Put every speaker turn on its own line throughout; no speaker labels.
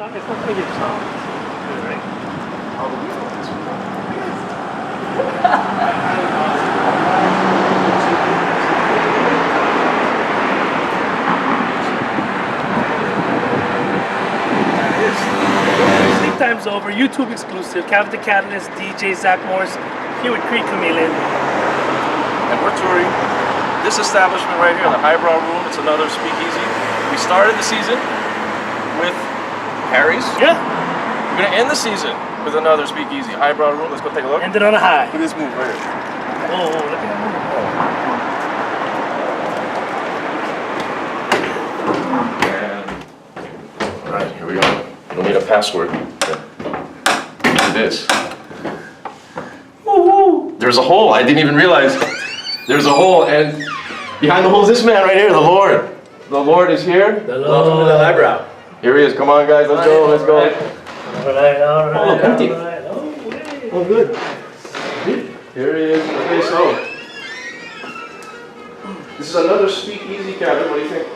it's not pretty good song. Good, right?
How do we know this one?
Sleep Time's over. YouTube exclusive. Calvin the Catalyst, DJ Zach Morris, here with Creek Chameleon.
And we're touring this establishment right here, the Hi Brau Room. It's another speakeasy. We started the season with Harry's.
Yeah.
We're gonna end the season with another speakeasy, Hi Brau Room. Let's go take a look.
Ended on a high.
Look at this move right here.
Oh, look at that move.
All right, here we go. You'll need a password. Do this. There's a hole. I didn't even realize there's a hole, and behind the hole is this man right here, the Lord. The Lord is here.
Welcome to the Hi Brau.
Here he is. Come on, guys. Let's go. Let's go.
All right.
Oh, empty.
Oh, good.
Here he is. Okay, so this is another speakeasy cabin. What do you think?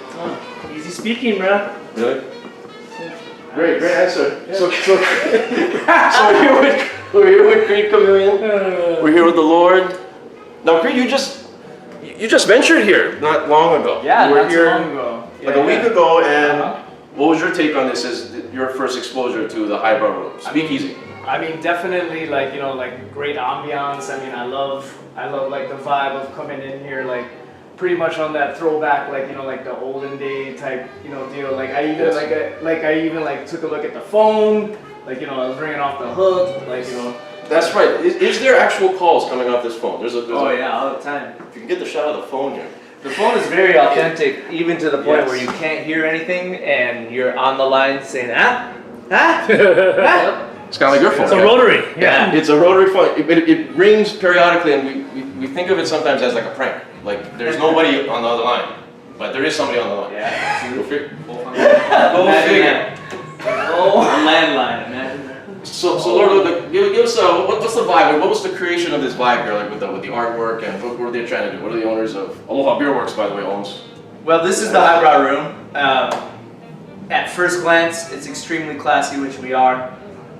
Easy speaking, bro.
Really? Great answer. Yeah. So we're here with Creed Chameleon. We're here with the Lord. Now, Creed, you just ventured here not long ago.
Yeah,
you were
not
here
too long ago.
like a week ago, and what was your take on this as your first exposure to the Hi Brau Room? Speakeasy.
I mean, definitely, like, you know, like, great ambiance. I mean, I love like the vibe of coming in here, like, pretty much on that throwback, like, you know, like the olden day type, you know, deal. Like, I even like took a look at the phone, like, you know, I was ringing off the hook, like, you know.
That's right. Is there actual calls coming off this phone?
Yeah, all the time.
If you can get the shot of the phone here.
The phone is very authentic, even to the point
Yes.
where you can't hear anything, and you're on the line saying, ah.
It's kind of like your phone.
It's a rotary.
Yeah.
It's a rotary phone. It rings periodically, and we think of it sometimes as like a prank. Like there's nobody on the other line, but there is somebody on the line.
Yeah.
Go figure.
Go figure. Oh, a landline, imagine that.
So Lord, give us what's the vibe? What was the creation of this vibe here, like with the artwork, and what were they trying to do? What are the owners of Aloha Beer Works, by the way, owns?
Well, this is the Hi Brau Room. At first glance, it's extremely classy, which we are.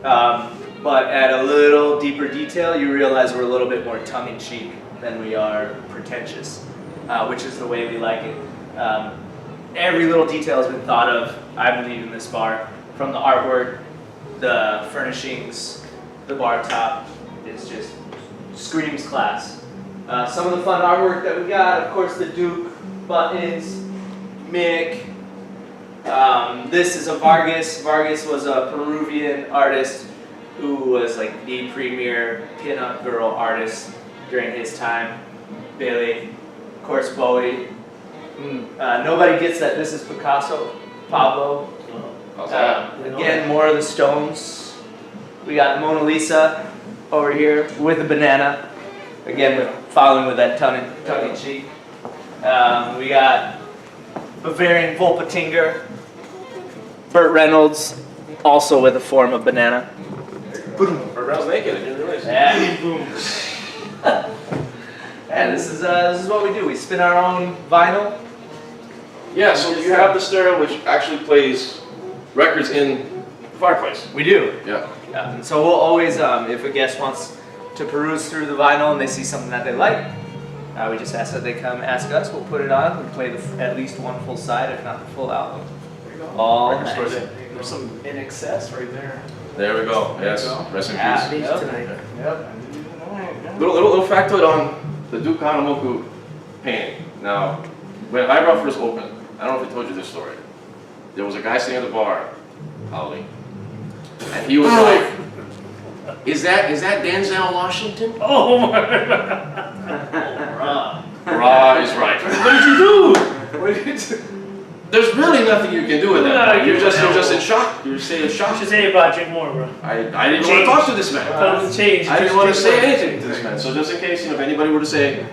But at a little deeper detail, you realize we're a little bit more tongue-in-cheek than we are pretentious, which is the way we like it. Every little detail has been thought of, I believe, in this bar. From the artwork, the furnishings, the bar top, it's just screams class. Some of the fun artwork that we got, of course, the Duke buttons, Mick. This is a Vargas. Vargas was a Peruvian artist who was like the premier pin-up girl artist during his time. Billy, of course, Bowie. Nobody gets that this is Picasso. Pablo. Again, more of the Stones. We got Mona Lisa over here with a banana. Again, following with that tongue-in-cheek. We got Bavarian Volpatinger. Burt Reynolds, also with a form of banana.
Burt Reynolds naked. I didn't realize.
Yeah. Boom. And this is what we do. We spin our own vinyl.
Yeah. So you have the stereo, which actually plays records in the fireplace.
We do.
Yeah.
And so we'll always, if a guest wants to peruse through the vinyl and they see something that they like, we just ask that they come ask us. We'll put it on. We play at least one full side, if not the full album. All night.
There's some in excess right there.
There we go. Yes. Rest in peace.
Yep. Tonight.
Yep.
Little factoid on the Duke Hanamoku painting. Now, when Hi Brau first opened, I don't know if I told you this story. There was a guy sitting at the bar, Ali, and he was like, "Is that Denzel Washington?"
Oh my
Bruh.
Ra is right.
What did you do?
What did you do?
There's really nothing you can do with that.
No,
You're just
no.
in shock. You're saying
You
shock.
should say about drink more, bro.
I didn't want to talk to this man.
Tell him to change.
I didn't want to say anything to this man. So just in case, if anybody were to say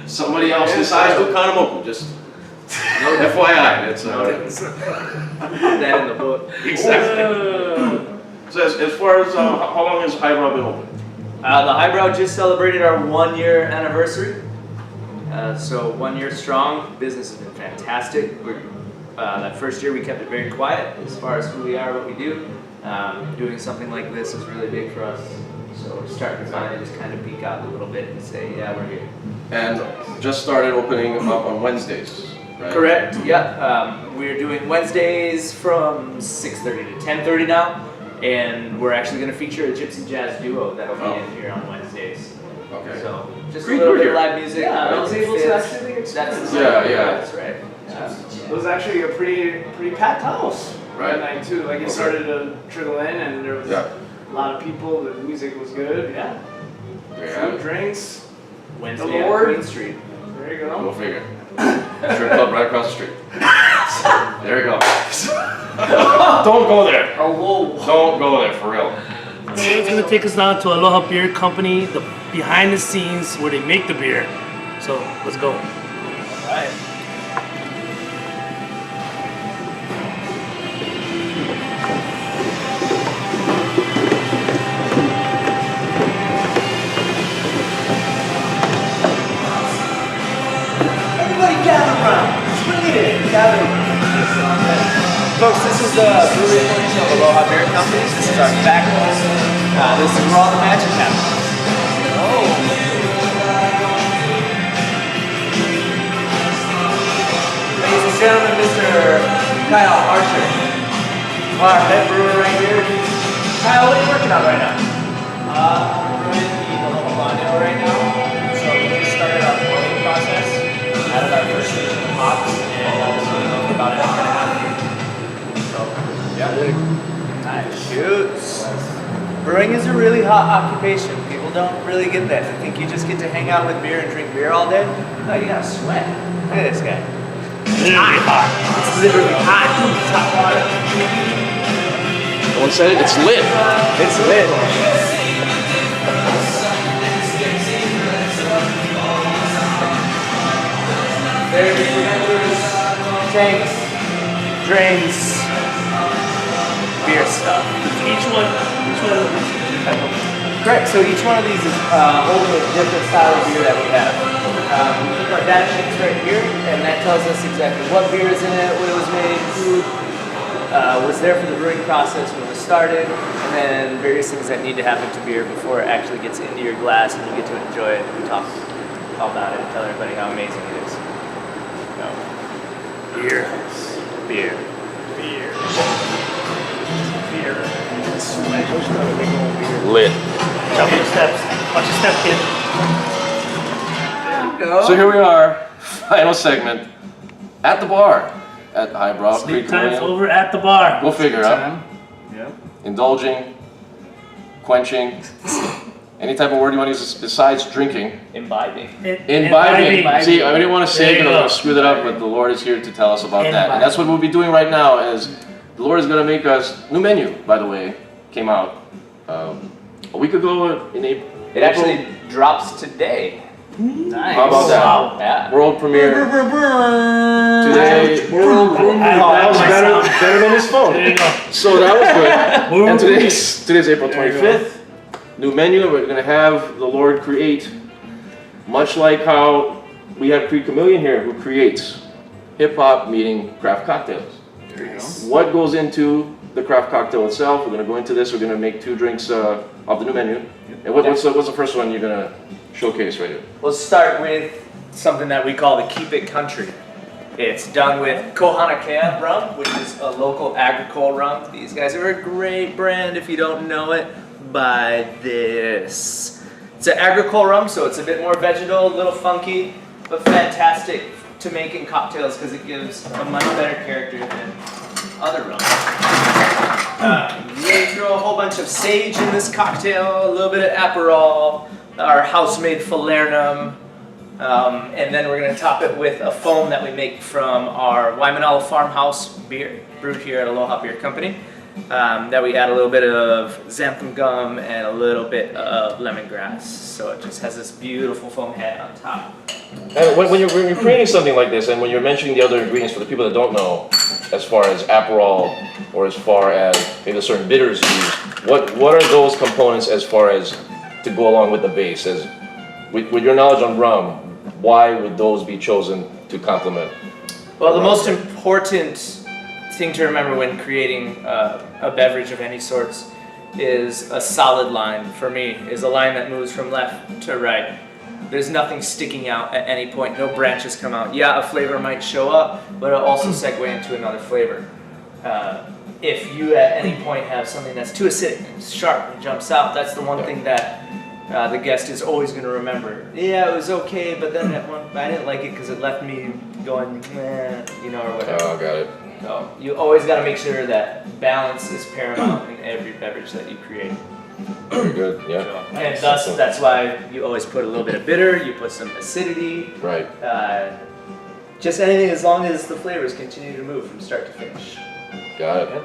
somebody else decides Duke Hanamoku, just FYI. It's
That in the book.
exactly. So as far as how long has Hi Brau been open?
The Hi Brau just celebrated our 1-year anniversary. So 1 year strong. Business has been fantastic. That first year we kept it very quiet as far as who we are, what we do. Doing something like this is really big for us. So we're starting to finally just kind of peek out a little bit and say, yeah, we're here.
And just started opening up on Wednesdays, right?
Correct, yeah. We're doing Wednesdays from 6:30 to 10:30 now. And we're actually going to feature a gypsy jazz duo that'll be in here on Wednesdays.
Okay.
So just
Great
a little
to
bit
hear.
of live music.
Yeah, I was able to
fits.
actually
That's
experience
that's right.
It was actually a pretty packed house
Right.
that night too. Like it
Okay.
started to trickle in, and there was
Yeah.
a lot of people. The music was good. Yeah,
There you have
food,
it.
drinks.
Wednesday
The
at
Lord.
Queen Street.
There you
Go
go.
figure. Strip club right across the street. There you go. Don't go there.
Oh whoa!
Don't go there, for real.
Today is going to take us down to Aloha Beer Company, the behind the scenes where they make the beer. So let's go.
Alright. Everybody gather around. Bring it in. Gather around. Folks, this is the brewery portion of Aloha Beer Company. This is our back home. This is where all the magic happens. Oh. Ladies and gentlemen, Mr. Kyle Archer, our head brewer right here. Kyle, what are you working on right now? I'm brewing the Aloha Blonde right now. So we just started our boiling process. Added our first station of hops, and I'll just going for about an hour and a half. So, yeah. Nice. Shoots. Brewing is a really hot occupation. People don't really get that. They think you just get to hang out with beer and drink beer all day. No, you gotta sweat. Look at this guy. It's hot. It's literally hot. It's hot water.
No one said it, it's lit.
It's lit. There's fermenters, tanks, drains, beer stuff.
Each one of these.
Correct, so each one of these is holding a different style of beer that we have. We keep our data sheets right here, and that tells us exactly what beer is in it, when it was made, who was there for the brewing process when it was started, and then various things that need to happen to beer before it actually gets into your glass and you get to enjoy it and talk all about it and tell everybody how amazing it is. So, beer. Beer. Beer. Beer.
Lit.
Watch your steps. Watch your step, kid.
Go.
So here we are, final segment, at the bar, at Hi Brau
Sleep
Room.
time's over at the bar.
Go figure out.
Yep.
Indulging, quenching, any type of word you want to use besides drinking.
Imbibing.
Imbibing. See, I didn't want to say
There
it
you
because I
go.
was screw that up, but the Lord is here to tell us about that.
Imbibing.
And that's what we'll be doing right now, is the Lord is going to make us, new menu, by the way, came out a week ago in April.
It actually drops today.
Nice.
How about that?
Wow.
Yeah.
World premiere today.
World
That was
better than his phone.
There you go.
So that was good.
World
And today's April
There you go.
25th. New menu. We're gonna have the Lord create, much like how we have Creed Chameleon here, who creates hip hop meeting craft cocktails.
There you go.
What goes into the craft cocktail itself? We're gonna go into this. We're gonna make 2 drinks of the new menu. And what's the first one you're gonna showcase right here?
We'll start with something that we call the Keep It Country. It's done with Kohanakea rum, which is a local agricole rum. These guys are a great brand. If you don't know it, buy this. It's an agricole rum, so it's a bit more vegetal, a little funky, but fantastic to make in cocktails because it gives a much better character than other rums. We throw a whole bunch of sage in this cocktail, a little bit of Aperol, our house-made falernum, and then we're going to top it with a foam that we make from our Waimanalo Farmhouse beer, brewed here at Aloha Beer Company. That we add a little bit of xanthan gum and a little bit of lemongrass, so it just has this beautiful foam head on top.
And when you're creating something like this, and when you're mentioning the other ingredients for the people that don't know, as far as Aperol or as far as maybe certain bitters used, what are those components as far as to go along with the base? As with your knowledge on rum, why would those be chosen to complement?
Well, the most important thing to remember when creating a beverage of any sorts is a solid line. For me, is a line that moves from left to right. There's nothing sticking out at any point. No branches come out. Yeah, a flavor might show up, but it'll also segue into another flavor. If you at any point have something that's too acidic and sharp and jumps out, that's the one thing that the guest is always going to remember. Yeah, it was okay, but then at one, I didn't like it because it left me going, you know, or whatever.
Oh, got it.
So you always got to make sure that balance is paramount in every beverage that you create.
Very good, yeah.
And thus, that's why you always put a little bit of bitter, you put some acidity.
Right.
Just anything as long as the flavors continue to move from start to finish.
Got it.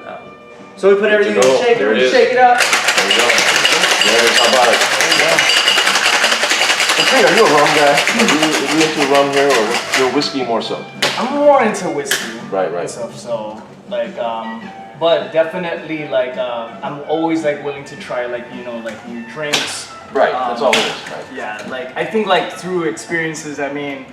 So we put everything in the shaker, we shake it up.
There you go. There it is. How about it? There you go. Are you a rum guy? Are you into rum here, or your whiskey more so?
I'm more into whiskey.
Right.
And stuff, so like but definitely like I'm always like willing to try like like new drinks.
Right. That's all it is. Right.
Yeah, like I think like through experiences, I mean,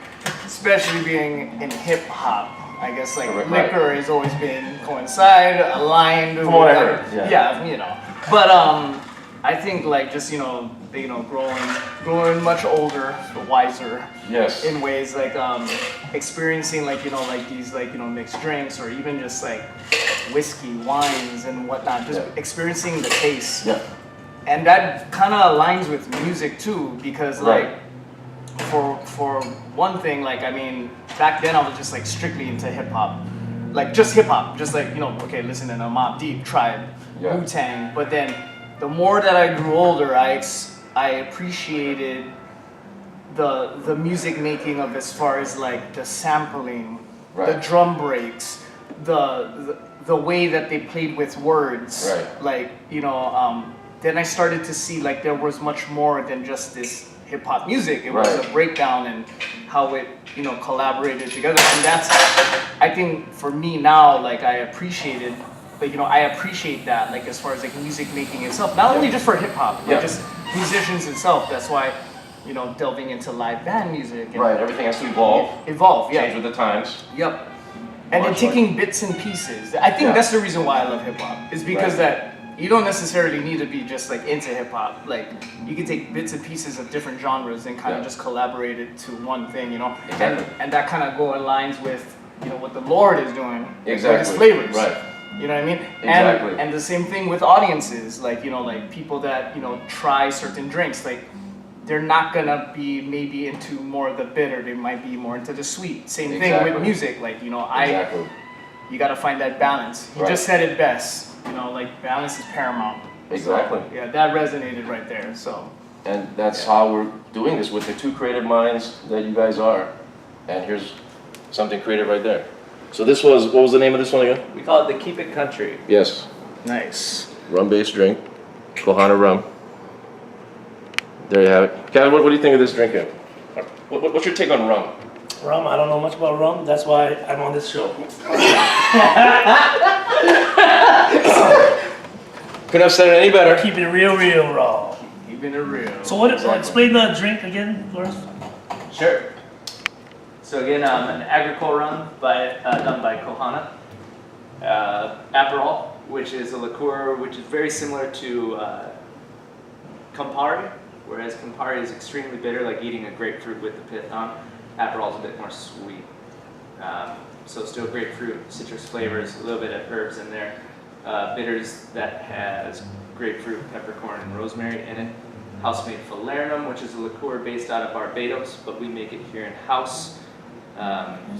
especially being in hip hop, I guess like liquor has always been aligned.
From what I heard.
Yeah, But I think like just growing much older, wiser.
Yes.
In ways like experiencing like like these like mixed drinks or even just like whiskey, wines and whatnot. Just experiencing the taste.
Yeah.
And that kind of aligns with music too, because like for one thing, like I mean, back then I was just like strictly into hip hop, like just hip hop, just like okay, listening to Mobb Deep, Tribe, Wu-Tang. But then the more that I grew older, I appreciated the music making of as far as like the sampling, the drum breaks, the way that they played with words, like then I started to see like there was much more than just this hip hop music. It was a breakdown and how it collaborated together, and that's I think for me now like I appreciated. But I appreciate that, like as far as like music making itself, not only just for hip hop, but just musicians itself. That's why, delving into live band music. And
everything has to evolve. Change with the times.
Yep. And then taking bits and pieces. I think that's the reason why I love hip hop. Is because that you don't necessarily need to be just like into hip hop. Like you can take bits and pieces of different genres and kind of just collaborate it to one thing,
Exactly.
And that kind of aligns with what the Lord is doing with his flavors.
Right.
You know what I mean?
Exactly.
And the same thing with audiences, like like people that try certain drinks, like they're not gonna be maybe into more of the bitter. They might be more into the sweet. Same thing with music, like you gotta find that balance. You just said it best. Like balance is paramount.
Exactly.
So, yeah, that resonated right there. So.
And that's how we're doing this with the two creative minds that you guys are. And here's something creative right there. So this was, what was the name of this one again?
We call it the Keep It Country.
Yes.
Nice.
Rum-based drink, Kohana rum. There you have it. Kevin, what do you think of this drink here? What's your take on rum?
Rum, I don't know much about rum. That's why I'm on this show.
Couldn't have said it any better.
Keeping it real raw.
Keeping it real.
So explain the drink again for us.
Sure. So again, an agricole rum done by Kohana. Aperol, which is a liqueur which is very similar to Campari, whereas Campari is extremely bitter, like eating a grapefruit with the pith on. Aperol is a bit more sweet. So still grapefruit, citrus flavors, a little bit of herbs in there. Bitters that has grapefruit, peppercorn, and rosemary in it. House-made falernum, which is a liqueur based out of Barbados, but we make it here in-house.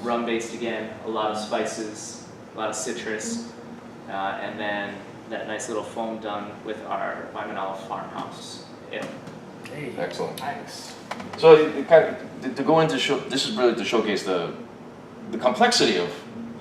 Rum-based again, a lot of spices, a lot of citrus, and then that nice little foam done with our Waimanalo farmhouse ale.
Hey.
Excellent.
Nice.
So to go into this is really to showcase the complexity of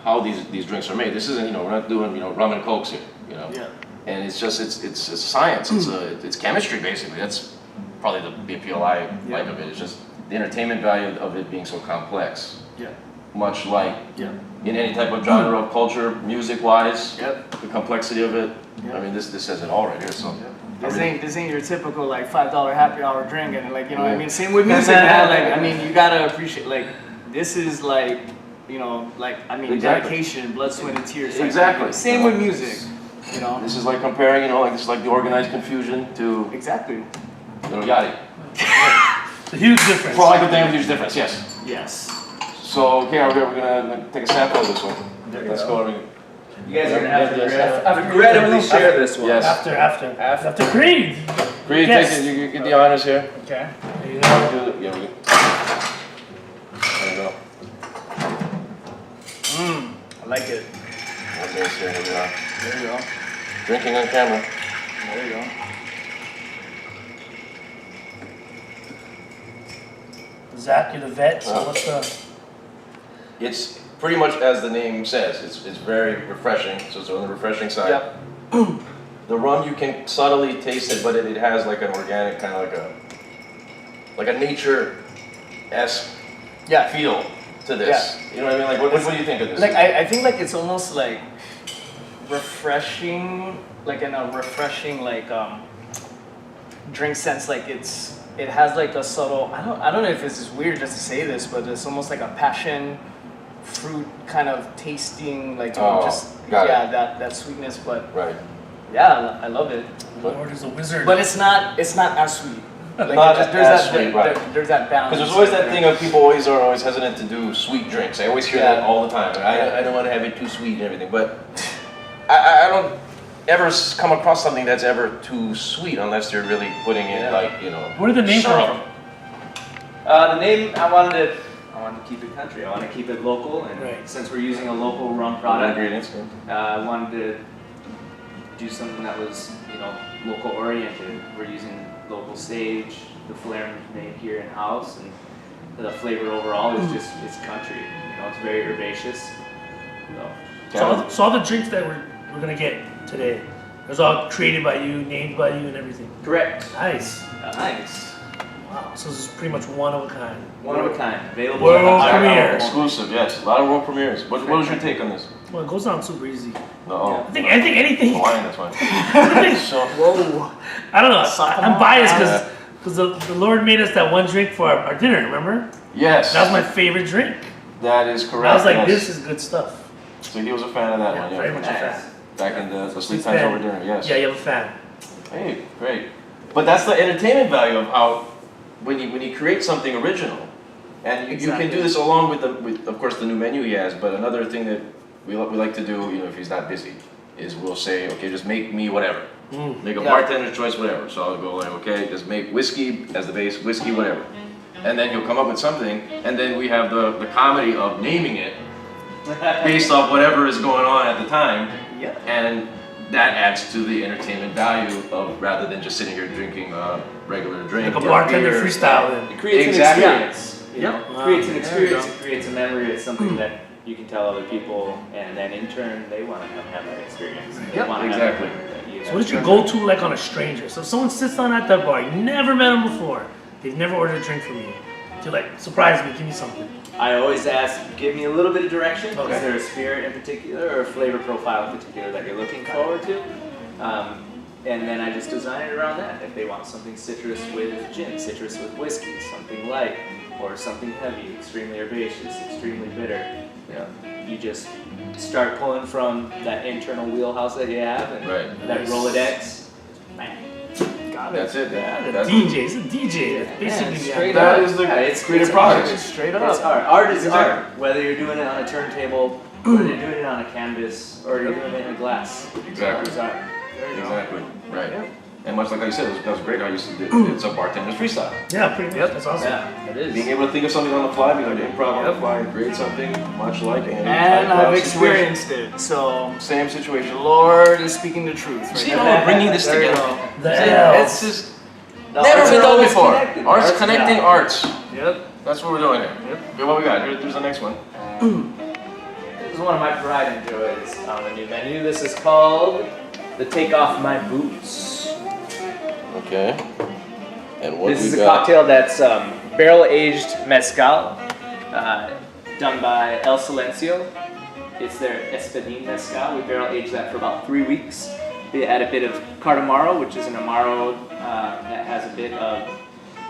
how these drinks are made. This isn't we're not doing rum and cokes here.
Yeah.
And it's just it's science. It's chemistry basically. That's probably the BPLI like of it. It's just the entertainment value of it being so complex.
Yeah.
Much like in any type of genre of culture, music-wise, the complexity of it. I mean, this says it all right here. So
this ain't your typical like $5 happy hour drink, and like what I mean. Same with music, man. Like I mean, you gotta appreciate like this is like you know, like, I mean,
Exactly.
dedication, blood, sweat, and tears. type
Exactly.
thing. Same with music, you know.
This is like comparing, you know, like this is like the organized confusion to
Exactly.
Little Yachty.
It's a huge difference.
For like a damn huge difference, yes.
Yes.
So, okay, we're gonna take a sample of this one. Let's go.
You guys are gonna have to
Yeah.
regrettably share this one.
Yes.
After Creed.
Creed,
Yes.
take it, you get the honors here.
Okay.
There you go.
Do it. Yeah, we there you go.
I like it.
One base here, here we are.
There you go.
Drinking on camera.
There you go.
Zach, you're the vet, so what's the...
It's pretty much as the name says. It's very refreshing. So it's on the refreshing side.
Yep.
The rum, you can subtly taste it, but it has like an organic kind of like a nature-esque
Yeah.
feel to this. You know what I mean? Like, what do you think of this?
Like I think like it's almost like refreshing, like in a refreshing like drink sense. Like it has like a subtle. I don't know if this is weird just to say this, but it's almost like a passion fruit kind of tasting, like you know,
Oh,
just
got it.
yeah, that sweetness. But
Right.
yeah, I love it.
Lord is a wizard.
But it's not as sweet. Like
Not
there's
as
that
sweet, right.
there's that balance.
Because there's always that thing of people are always hesitant to do sweet drinks. I always hear that
Yeah.
all the time. I don't want to have it too sweet and everything, but I don't ever come across something that's ever too sweet unless you're really putting in like, you know,
Where did the name
syrup.
come from?
The name, I wanted to keep it country. I want to keep it local, and
Right.
since we're using a local rum
All the
product,
ingredients.
I wanted to do something that was, you know, local oriented. We're using local sage, the flair made here in house, and the flavor overall is just it's country. You know, it's very herbaceous.
So all the drinks that we're gonna get today, it was all created by you, named by you, and everything.
Correct.
Nice.
Nice.
Wow. So this is pretty much one of a kind.
One of a kind. Available.
World
at the
premiere.
Hi Brau Room.
Exclusive, yes. A lot of world premieres. What was your take on this?
Well, it goes down super easy.
No.
I think anything.
Hawaiian, that's fine. So,
Whoa.
I don't know. I'm biased
Yeah.
because the Lord made us that one drink for our dinner. Remember?
yes.
That was my favorite drink.
That is correct.
I was like,
yes.
this is good stuff.
So he was a fan of that
Yeah,
one,
very
yeah.
much a fan.
Back in the sleep
He's
times
fan.
over dinner, yes.
Yeah, you have a fan.
Hey, great. But that's the entertainment value of how when you create something original, and you can do this along with of course the new menu he has. But another thing that we like to do, you know, if he's not busy, is we'll say, okay, just make me whatever. Make a bartender's choice, whatever. So I'll go like, okay, just make whiskey as the base, whiskey, whatever. And then you'll come up with something, and then we have the comedy of naming it based off whatever is going on at the time.
Yeah.
And that adds to the entertainment value of rather than just sitting here drinking a regular drink.
Like a
or
bartender
beer.
freestyle. Then.
It creates
Exactly.
an experience. You know?
Wow.
It creates an
There you
experience.
go.
It creates a memory. It's something that you can tell other people, and then in turn they want to have that experience. They
Yep,
wanna have
exactly.
that you
So what is your go-to like on a stranger? So if someone sits down at that bar, you never met them before, they've never ordered a drink from you. You're like, surprise me, give me something.
I always ask, give me a little bit of direction.
Okay.
Is there a spirit in particular or a flavor profile in particular that you're looking forward to? And then I just design it around that. If they want something citrus with gin, citrus with whiskey, something light, or something heavy, extremely herbaceous, extremely bitter, you know, you just start pulling from that internal wheelhouse that you have and
Right.
that Rolodex. Bang.
Got it.
That's it.
Yeah, the
That's
DJ, it's a DJ. That's basically
straight
the
up.
That is the
It's
creative
art.
process.
Straight
It's
up.
art. Art is
Exactly.
art. Whether you're doing it on a turntable, whether you're doing it on a canvas, or you're doing it in a glass.
Exactly.
Art is art.
Exactly. Right. And much like I said, that was great how you said it's a bartender's freestyle.
Yeah, pretty much. That's awesome.
Yeah, it is.
Being able to think of something on the fly, being able to improv on the fly, and create something much like any
And
type
I've
of
experienced it, so
situation. Same
the
situation.
Lord is speaking the truth. Right
See,
now.
we're bringing this
There you
together.
go.
The
See,
L.
it's just
The
never
arts
been
are
done
always
before.
connected.
Arts
Arts are
connecting
not.
arts.
Yep.
That's what we're doing here. Okay, what we got? Here's the next one.
This is one of my pride and joys on the new menu. This is called the Take Off My Boots.
Okay. And what
This
we
is a
got?
cocktail that's barrel aged mezcal, done by El Silencio. It's their Espadín mezcal. We barrel aged that for about 3 weeks. We add a bit of cardamaro, which is an amaro that has a bit of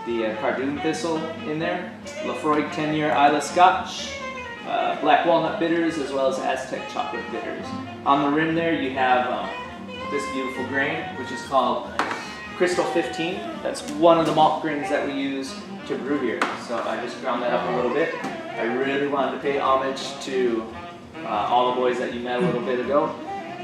the cardoon thistle in there. Lafroig 10-year Isla Scotch, black walnut bitters as well as Aztec chocolate bitters. On the rim there you have this beautiful grain, which is called Crystal 15. That's one of the malt grains that we use to brew here. So I just ground that up a little bit. I really wanted to pay homage to all the boys that you met a little bit ago,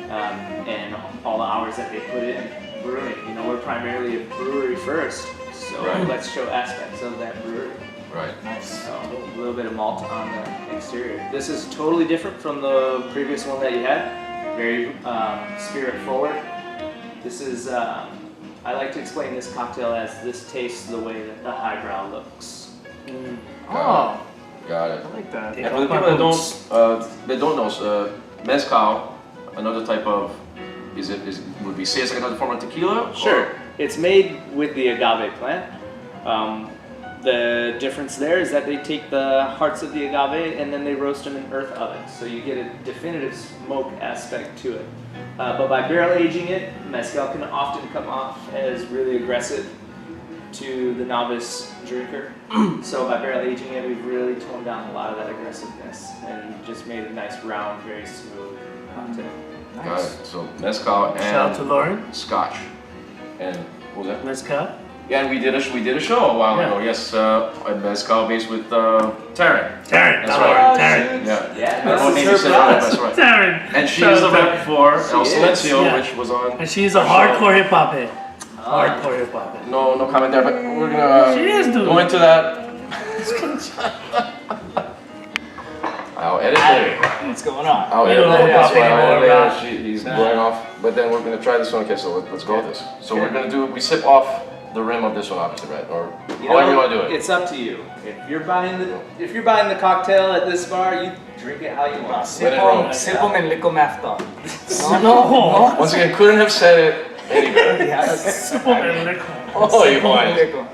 and all the hours that they put in brewing. You know, we're primarily a brewery first, so let's show aspects of that brewery.
Right.
Nice.
So a little bit of malt on the exterior. This is totally different from the previous one that you had. Very spirit forward. This is, I like to explain this cocktail as this tastes the way that the highbrow looks.
Oh,
Got it.
I like that.
And for the people that don't know, mezcal, another type of, would we say it's like another form of tequila?
Sure. It's made with the agave plant. The difference there is that they take the hearts of the agave and then they roast them in earth ovens. So you get a definitive smoke aspect to it. But by barrel aging it, mezcal can often come off as really aggressive to the novice drinker. So by barrel aging it, we've really toned down a lot of that aggressiveness and just made a nice round, very smooth cocktail.
Got it. So mezcal and
Shout out to Lauren.
Scotch. And what was that?
Mezcal.
Yeah, and we did a show a while ago. Yes, a mezcal based with Taryn.
Taryn.
That's
I
right.
love Taryn.
Yeah.
Yeah,
What
this
made
is
you
her
say that?
brother.
That's right.
Taryn.
And she
Shout
is the
out to
rep for El
She is.
Silencio,
Yeah.
which was on.
And she's a
our show.
hardcore hip hop head. Hardcore hip hop head.
No comment there, but we're gonna
She is, dude.
go into that. I'll edit later.
What's going on?
I'll
We
edit
don't know
later.
about
That's why I'll edit
anymore,
later. He's going off. But then we're gonna try this one. Okay, so let's go with this. So we're gonna do. We sip off the rim of this one, obviously, right? Or however you want to do it.
It's up to you. If you're buying the cocktail at this bar, you drink it how you want.
When in Rome.
Simple and lico mafta. No.
Once again, couldn't have said it any better.
Yeah,
Simple and liquor.
Oh, you
simple and
fine.
lico.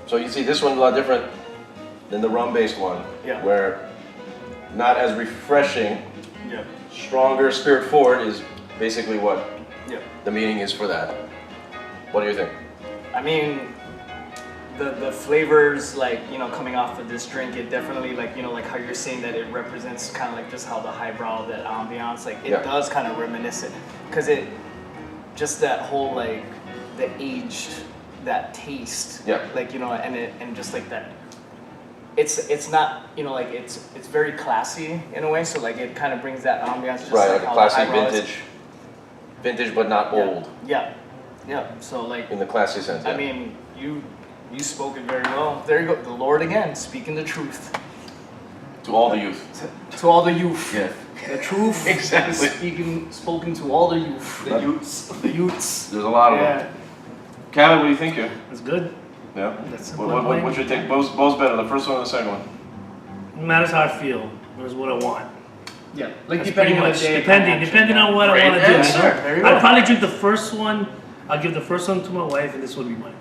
So you see, this one's a lot different than the rum-based one,
Yeah.
where not as refreshing,
Yeah.
stronger, spirit forward is basically what
Yeah.
the meaning is for that. What do you think?
I mean, the flavors, like, you know, coming off of this drink, it definitely, like, you know, like how you're saying that it represents kind of like just how the highbrow, that ambiance, like it
Yeah.
does kind of reminisce it, because it just that whole, like, the aged, that taste,
Yeah.
like, you know, and just like that. It's not, you know, like it's very classy in a way, so like it kind of brings that ambiance, just
Right,
like
like a
how
classic
the highbrow is.
vintage but not
Yeah.
old
Yeah, yeah. So like,
in the classy sense.
I
Yeah.
mean, you spoke it very well. There you go. The Lord again, speaking the truth
To all the youth.
to all the youth.
Yeah.
The truth.
Exactly.
Spoken to all the youth.
The
youths. The youths.
There's a lot of
Yeah.
them. Kevin, what do you think here?
It's good.
Yeah.
That's
What's your take? Bo's better, the first one or the second one?
It matters how I feel. It's what I want.
Yeah. Like
That's
depending
pretty
on
much
the day.
depending on what
Great
I want to do.
answer.
You know?
There you go.
I'd probably drink the first one. I'll give the first one to my wife, and this would be mine.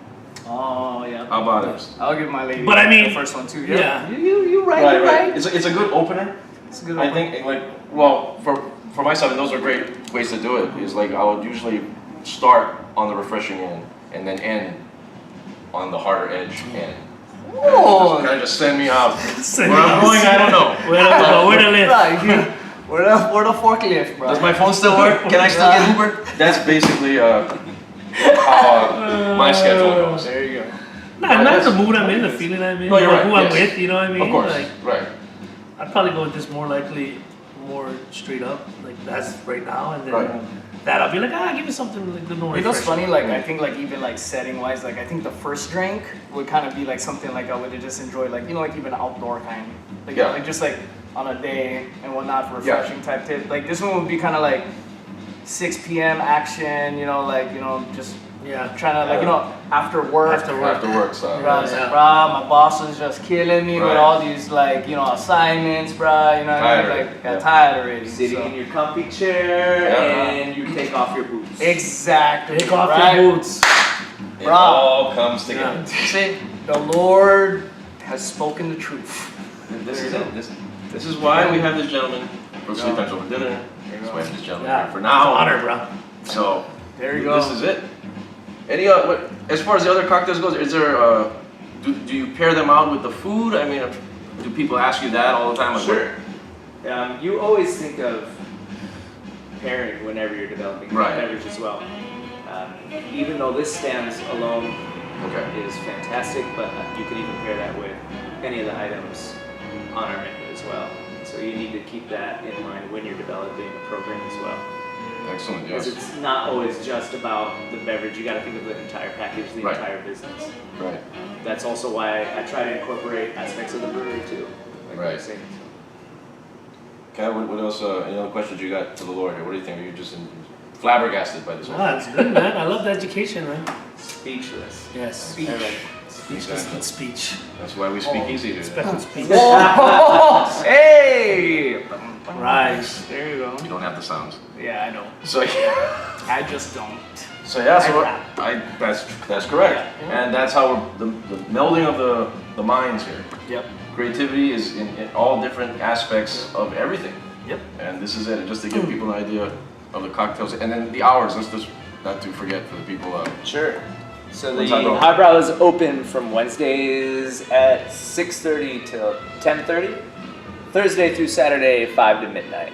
Oh yeah.
How about it?
I'll give my lady.
But I mean-
the first one too.
Yeah.
You right.
Right,
You're
right.
right.
It's a good opener.
It's a good
I
one.
think, like, well, for myself, and those are great ways to do it. Is like I would usually start on the refreshing end and then end on the harder edge end.
Oh.
Kind of just send me out.
Send
Where
me
I'm
out.
going, I don't know.
Where to go? Where to live?
Right, you- Where the forklift, bro?
Does my phone still work? Can I still get Uber? That's basically how my schedule goes.
There you go.
Not the mood I'm in, the feeling I'm in,
No, you're
or
right,
who I'm
yes.
with. You know what I mean?
Of course,
Like,
right.
I'd probably go with this more likely, more straight up, like that's right now, and then
Right.
that I'll be like, give me something like the more.
You know what's
refreshing.
funny? Like I think like even like setting wise, like I think the first drink would kind of be like something like I would just enjoy, like, you know, like even outdoor kind, like,
Yeah.
like just like on a day and whatnot, refreshing type tip. Like this one would be kind of like 6 p.m. action, you know, like, you know, just
Yeah.
trying to, like, you know, after work.
After work.
After work, so.
Bro, it's
Yeah.
like, bro, my boss is just killing me with
Right.
all these, like, you know, assignments, bro. You know what I mean?
Tired.
Like, got
Yeah.
tired already.
Sitting
so.
in your comfy chair
Yeah.
and you take off your boots.
Exactly.
Take off
right?
your boots.
It
Bro.
all comes together.
See, the Lord has spoken the truth.
This is it. This is why we have this gentleman for sometimes over dinner. That's why we have this gentleman
Yeah.
here for
It's
now.
an honor, bro.
So
There you go.
this is it. Any as far as the other cocktails goes, is there do you pair them out with the food? I mean, do people ask you that all the time? Like,
Sure. You always think of pairing whenever you're developing a
Right.
beverage as well. Even though this stands alone
Okay.
is fantastic, but you could even pair that with any of the items on our menu as well. So you need to keep that in mind when you're developing a program as well.
Excellent.
Because
Yes.
it's not always just about the beverage, you gotta think of the entire package, the
Right.
entire business.
Right.
That's also why I try to incorporate aspects of the brewery too. Like I
Right.
was saying.
Kat, what else? Any other questions you got for the Lord here? What do you think? Are you just flabbergasted by this whole
Ah, it's good, man. I love the education, man.
Speechless.
Yes.
Speech.
Speechless speech.
That's why we speak easy here.
Special speech.
Hey!
Right.
There you go.
You don't have the sounds.
Yeah, I know.
So
I just don't.
So yeah, so
I
that's correct,
Yeah.
and that's how the melding of the minds here.
Yep.
Creativity is in all different aspects of everything,
Yep.
and this is it. Just to give people an idea of the cocktails, and then the hours. Let's just not to forget for the people.
Sure. So the
What's Hi Brau?
Hi Brau is open from Wednesdays at 6:30 till 10:30. Thursday through Saturday, 5 to midnight.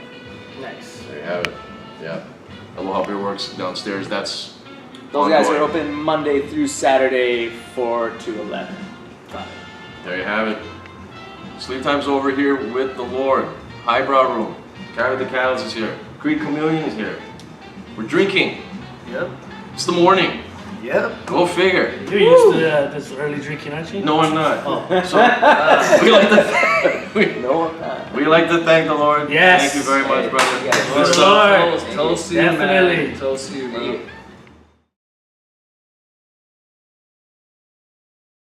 Nice.
There you have it. Yeah, Aloha Beer Works downstairs. That's
Those guys are
ongoing.
open Monday through Saturday, 4 to 11.
There you have it. Sleep time's over here with the Lord. Hi Brau Room. Carry the Cattles is here. Creed Communion is here. We're drinking.
Yep.
It's the morning.
Yep.
Go figure.
You're used to this early drinking, aren't you?
No, I'm not.
Oh.
So we like to thank,
No, I'm not.
we like to thank the Lord.
Yes.
Thank you very much, brother.
Yes.
Good
Good
stuff.
Lord.
Toast to you,
Definitely.
man. Toast to you, man.